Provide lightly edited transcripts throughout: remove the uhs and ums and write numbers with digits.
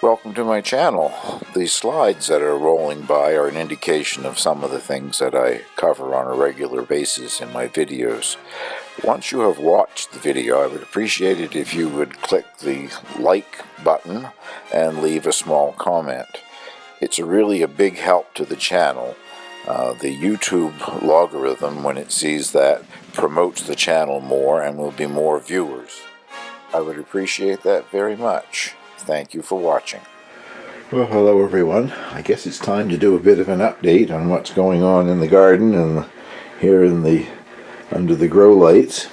Welcome to my channel. These slides that are rolling by are an indication of some of the things that I cover on a regular basis in my videos. Once you have watched the video, I would appreciate it if you would click the like button and leave a small comment. It's really a big help to the channel. The YouTube logarithm, when it sees that, promotes the channel more and will be more viewers. I would appreciate that very much. Thank you for watching. Well, hello everyone. I guess it's time to do a bit of an update on what's going on in the garden and here under the grow lights.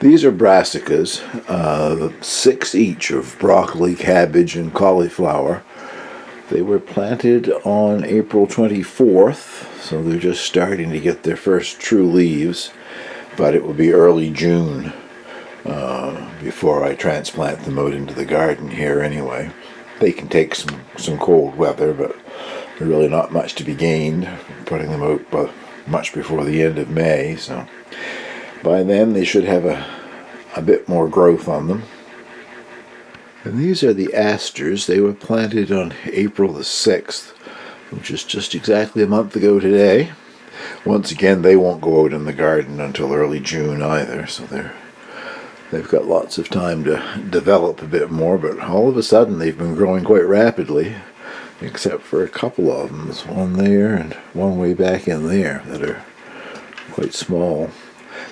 These are brassicas, 6 each of broccoli, cabbage, and cauliflower. They were planted on April 24th, so they're just starting to get their first true leaves, but it will be early June before I transplant them out into the garden here anyway. They can take some cold weather, but there's really not much to be gained putting them out much before the end of May, so by then they should have a bit more growth on them. And these are the asters. They were planted on April the 6th, which is just exactly a month ago today. Once again, they won't go out in the garden until early June either, so they've got lots of time to develop a bit more, but all of a sudden they've been growing quite rapidly, except for a couple of them. There's one there and one way back in there that are quite small.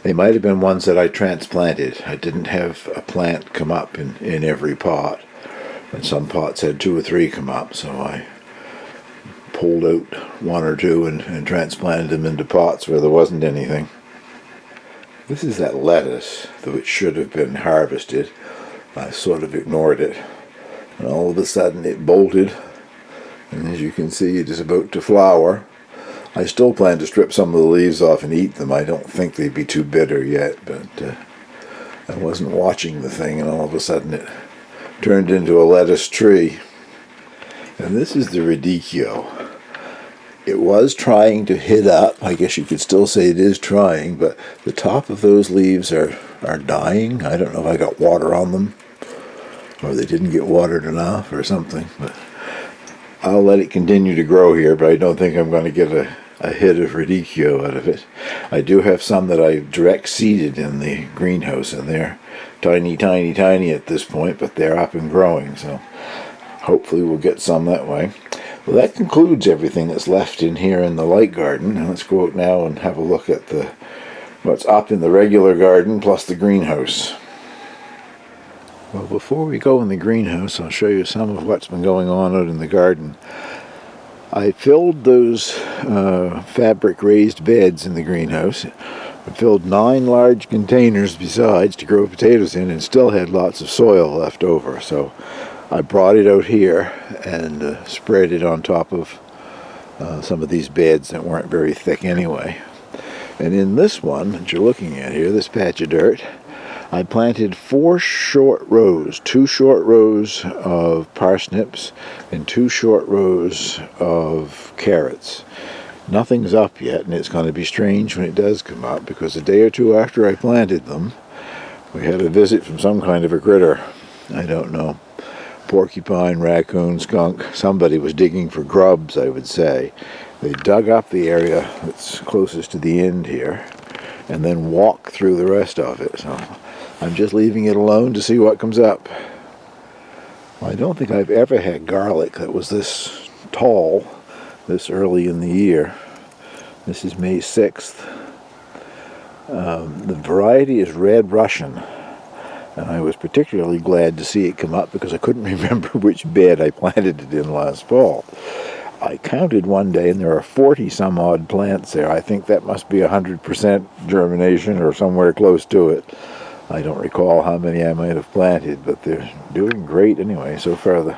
They might have been ones that I transplanted. I didn't have a plant come up in every pot, and some pots had 2 or 3 come up, so I pulled out 1 or 2 and transplanted them into pots where there wasn't anything. This is that lettuce, though it should have been harvested. I sort of ignored it, and all of a sudden it bolted, and as you can see it is about to flower. I still plan to strip some of the leaves off and eat them. I don't think they'd be too bitter yet, but I wasn't watching the thing, and all of a sudden it turned into a lettuce tree. And this is the radicchio. It was trying to hit up. I guess you could still say it is trying, but the top of those leaves are dying. I don't know if I got water on them, or they didn't get watered enough or something, but I'll let it continue to grow here, but I don't think I'm going to get a hit of radicchio out of it. I do have some that I direct seeded in the greenhouse, and they're tiny, tiny, tiny at this point, but they're up and growing, so hopefully we'll get some that way. Well, that concludes everything that's left in here in the light garden. Now let's go out now and have a look at what's up in the regular garden plus the greenhouse. Well, before we go in the greenhouse, I'll show you some of what's been going on out in the garden. I filled those fabric raised beds in the greenhouse. I filled 9 large containers besides to grow potatoes in, and still had lots of soil left over, so I brought it out here and spread it on top of some of these beds that weren't very thick anyway. And in this one that you're looking at here, this patch of dirt, I planted 4 short rows, 2 short rows of parsnips and 2 short rows of carrots. Nothing's up yet, and it's going to be strange when it does come up, because a day or 2 after I planted them, we had a visit from some kind of a critter. I don't know. Porcupine, raccoon, skunk. Somebody was digging for grubs, I would say. They dug up the area that's closest to the end here and then walked through the rest of it. So I'm just leaving it alone to see what comes up. Well, I don't think I've ever had garlic that was this tall this early in the year. This is May 6th. The variety is Red Russian. And I was particularly glad to see it come up because I couldn't remember which bed I planted it in last fall. I counted one day and there are 40 some odd plants there. I think that must be 100% germination or somewhere close to it. I don't recall how many I might have planted, but they're doing great anyway. So far they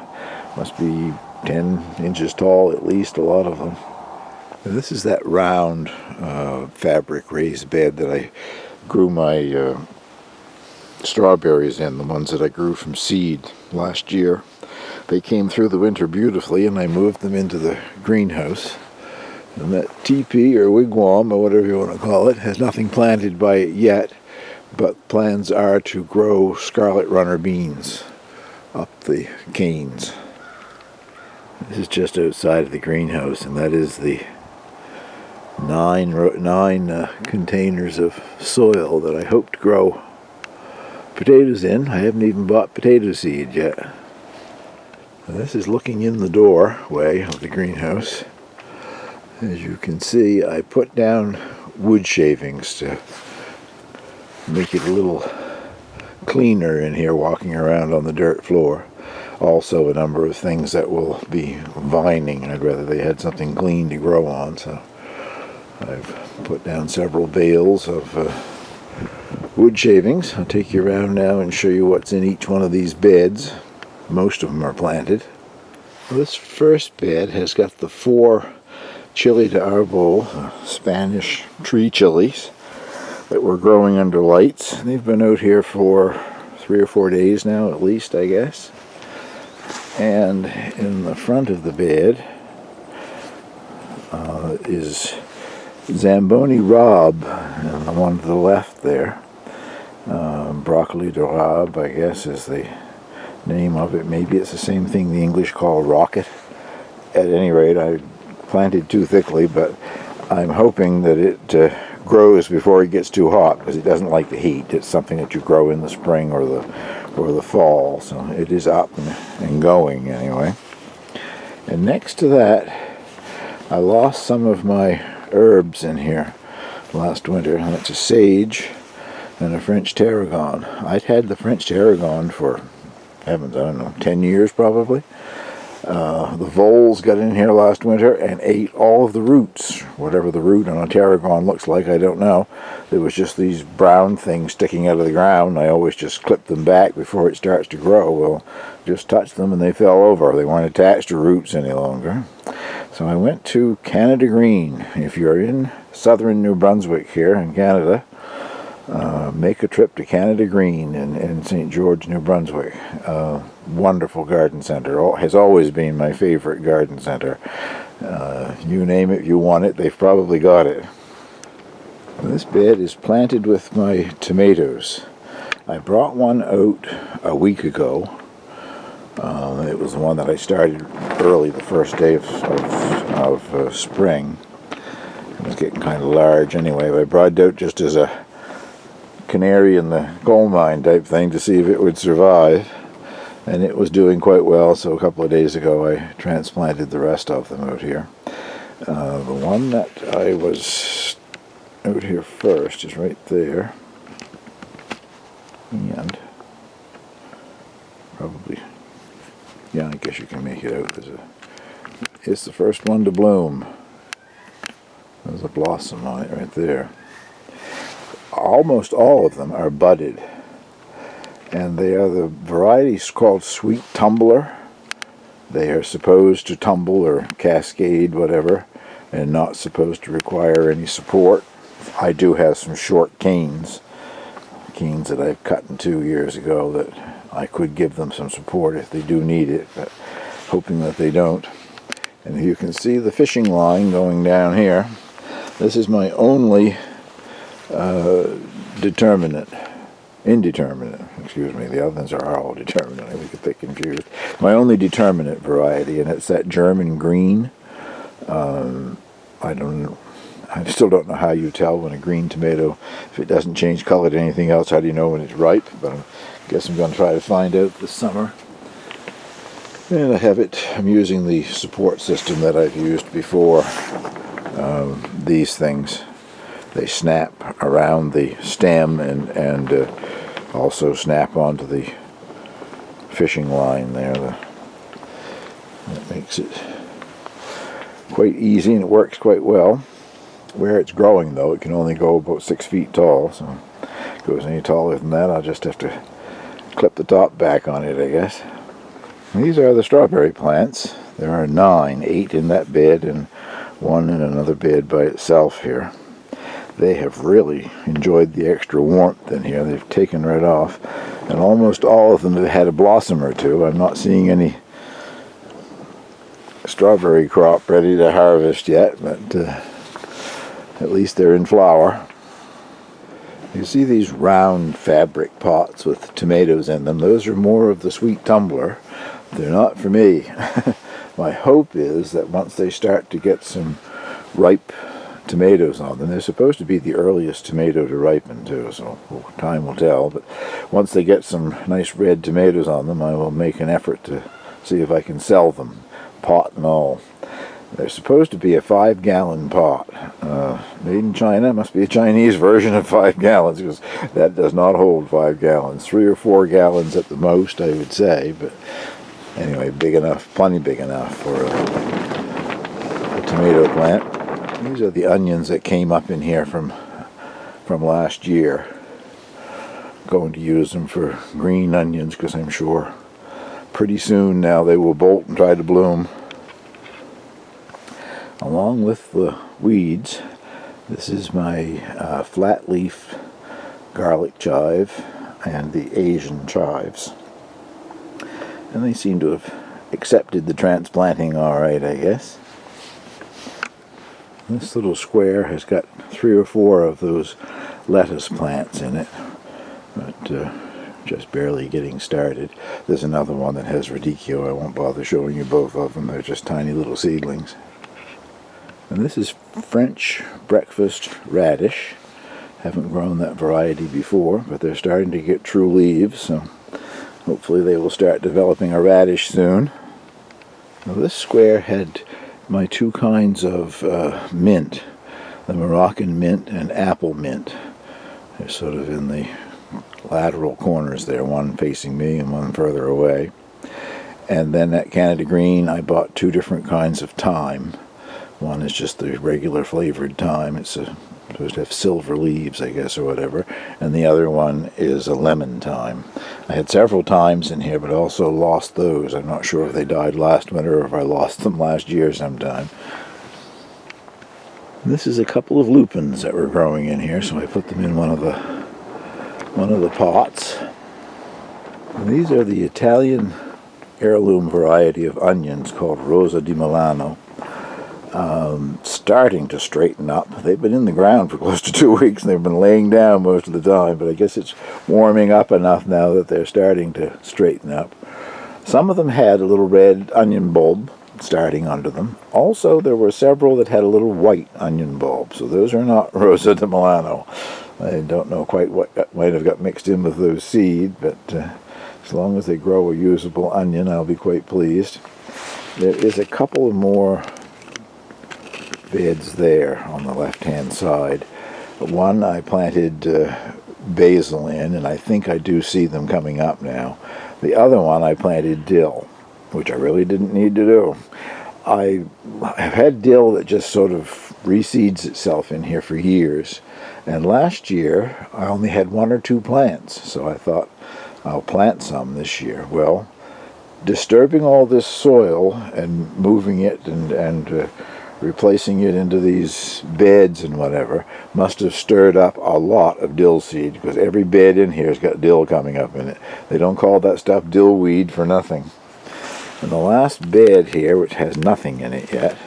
must be 10 inches tall at least, a lot of them. And this is that round fabric raised bed that I grew my strawberries in, the ones that I grew from seed last year. They came through the winter beautifully, and I moved them into the greenhouse. And that teepee or wigwam or whatever you want to call it has nothing planted by it yet, but plans are to grow scarlet runner beans up the canes. This is just outside of the greenhouse, and that is the nine containers of soil that I hope to grow potatoes in. I haven't even bought potato seed yet. And this is looking in the doorway of the greenhouse. As you can see, I put down wood shavings to make it a little cleaner in here walking around on the dirt floor. Also a number of things that will be vining. I'd rather they had something clean to grow on, so I've put down several bales of wood shavings. I'll take you around now and show you what's in each one of these beds. Most of them are planted. Well, this first bed has got the 4 chili de arbol, Spanish tree chilies that were growing under lights. They've been out here for 3 or 4 days now, at least, I guess. And in the front of the bed is Zamboni Rob, and the one to the left there. Broccoli de Rob, I guess, is the name of it. Maybe it's the same thing the English call rocket. At any rate, I planted too thickly, but I'm hoping that it grows before it gets too hot, because it doesn't like the heat. It's something that you grow in the spring or the fall, so it is up and going anyway. And next to that, I lost some of my herbs in here last winter, and it's a sage and a French tarragon. I'd had the French tarragon for, heavens, I don't know, 10 years probably. The voles got in here last winter and ate all of the roots. Whatever the root on a tarragon looks like, I don't know. There was just these brown things sticking out of the ground. I always just clip them back before it starts to grow. Well, just touch them and they fell over. They weren't attached to roots any longer. So I went to Canada Green. If you're in southern New Brunswick here in Canada, make a trip to Canada Green in St. George, New Brunswick. Wonderful garden center. Has always been my favorite garden center. You name it, you want it, they've probably got it. This bed is planted with my tomatoes. I brought one out a week ago. It was the one that I started early, the first day of spring. It was getting kind of large anyway, but I brought it out just as a canary in the coal mine type thing to see if it would survive, and it was doing quite well. So a couple of days ago I transplanted the rest of them out here. The one that I was out here first is right there, and probably, yeah, I guess you can make it out. It's the first one to bloom. There's a blossom on it right there. Almost all of them are budded, and they are the varieties called Sweet Tumbler. They are supposed to tumble or cascade, whatever, and not supposed to require any support. I do have some short canes that I've cut in 2 years ago, that I could give them some support if they do need it, but hoping that they don't. And you can see the fishing line going down here. This is my only indeterminate, excuse me, the others are all determinate, I get a bit confused. My only determinate variety, and it's that German green. I still don't know how you tell when a green tomato, if it doesn't change color to anything else, how do you know when it's ripe? But I guess I'm going to try to find out this summer. And I have it, I'm using the support system that I've used before. These things, they snap around the stem and also snap onto the fishing line there. That makes it quite easy, and it works quite well. Where it's growing, though, it can only go about 6 feet tall, so if it goes any taller than that, I'll just have to clip the top back on it, I guess. These are the strawberry plants. There are 9, 8 in that bed and 1 in another bed by itself here. They have really enjoyed the extra warmth in here. They've taken right off, and almost all of them have had a blossom or two. I'm not seeing any strawberry crop ready to harvest yet, but at least they're in flower. You see these round fabric pots with tomatoes in them. Those are more of the Sweet Tumbler. They're not for me. My hope is that once they start to get some ripe tomatoes on them, they're supposed to be the earliest tomato to ripen too, so time will tell, but once they get some nice red tomatoes on them, I will make an effort to see if I can sell them, pot and all. They're supposed to be a 5-gallon pot. Made in China. Must be a Chinese version of 5 gallons, because that does not hold 5 gallons. 3 or 4 gallons at the most, I would say. But anyway, big enough, plenty big enough for a tomato plant. These are the onions that came up in here from last year. Going to use them for green onions, because I'm sure pretty soon now they will bolt and try to bloom. Along with the weeds, this is my flat leaf garlic chive and the Asian chives. And they seem to have accepted the transplanting all right, I guess. This little square has got 3 or 4 of those lettuce plants in it, but just barely getting started. There's another one that has radicchio. I won't bother showing you both of them. They're just tiny little seedlings. And this is French breakfast radish. Haven't grown that variety before, but they're starting to get true leaves, so hopefully they will start developing a radish soon. Now this square had my 2 kinds of mint, the Moroccan mint and apple mint. They're sort of in the lateral corners there, one facing me and one further away. And then at Canada Green I bought 2 different kinds of thyme. One is just the regular flavored thyme. It's supposed to have silver leaves, I guess, or whatever. And the other one is a lemon thyme. I had several thymes in here, but also lost those. I'm not sure if they died last winter or if I lost them last year sometime. This is a couple of lupins that were growing in here, so I put them in one of the pots. And these are the Italian heirloom variety of onions called Rosa di Milano. Starting to straighten up. They've been in the ground for close to 2 weeks and they've been laying down most of the time, but I guess it's warming up enough now that they're starting to straighten up. Some of them had a little red onion bulb starting under them. Also, there were several that had a little white onion bulb, so those are not Rosa di Milano. I don't know quite what might have got mixed in with those seed, but as long as they grow a usable onion, I'll be quite pleased. There is a couple of more beds there on the left-hand side. One I planted basil in, and I think I do see them coming up now. The other one I planted dill, which I really didn't need to do. I have had dill that just sort of reseeds itself in here for years, and last year I only had 1 or 2 plants, so I thought I'll plant some this year. Well, disturbing all this soil and moving it and replacing it into these beds and whatever must have stirred up a lot of dill seed, because every bed in here has got dill coming up in it. They don't call that stuff dill weed for nothing. And the last bed here, which has nothing in it yet,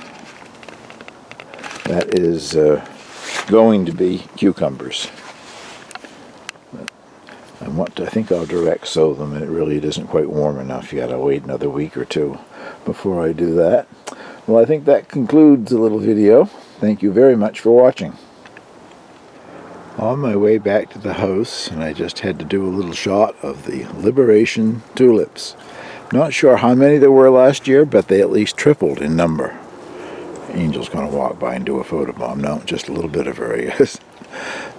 that is going to be cucumbers. I think I'll direct sow them, and it really isn't quite warm enough yet. I'll wait another week or 2 before I do that. Well, I think that concludes the little video. Thank you very much for watching. On my way back to the house, and I just had to do a little shot of the Liberation tulips. Not sure how many there were last year, but they at least tripled in number. Angel's going to walk by and do a photobomb. No, just a little bit of her, I guess.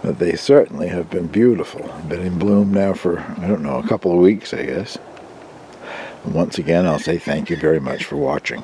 But they certainly have been beautiful. Been in bloom now for, I don't know, a couple of weeks, I guess. And once again, I'll say thank you very much for watching.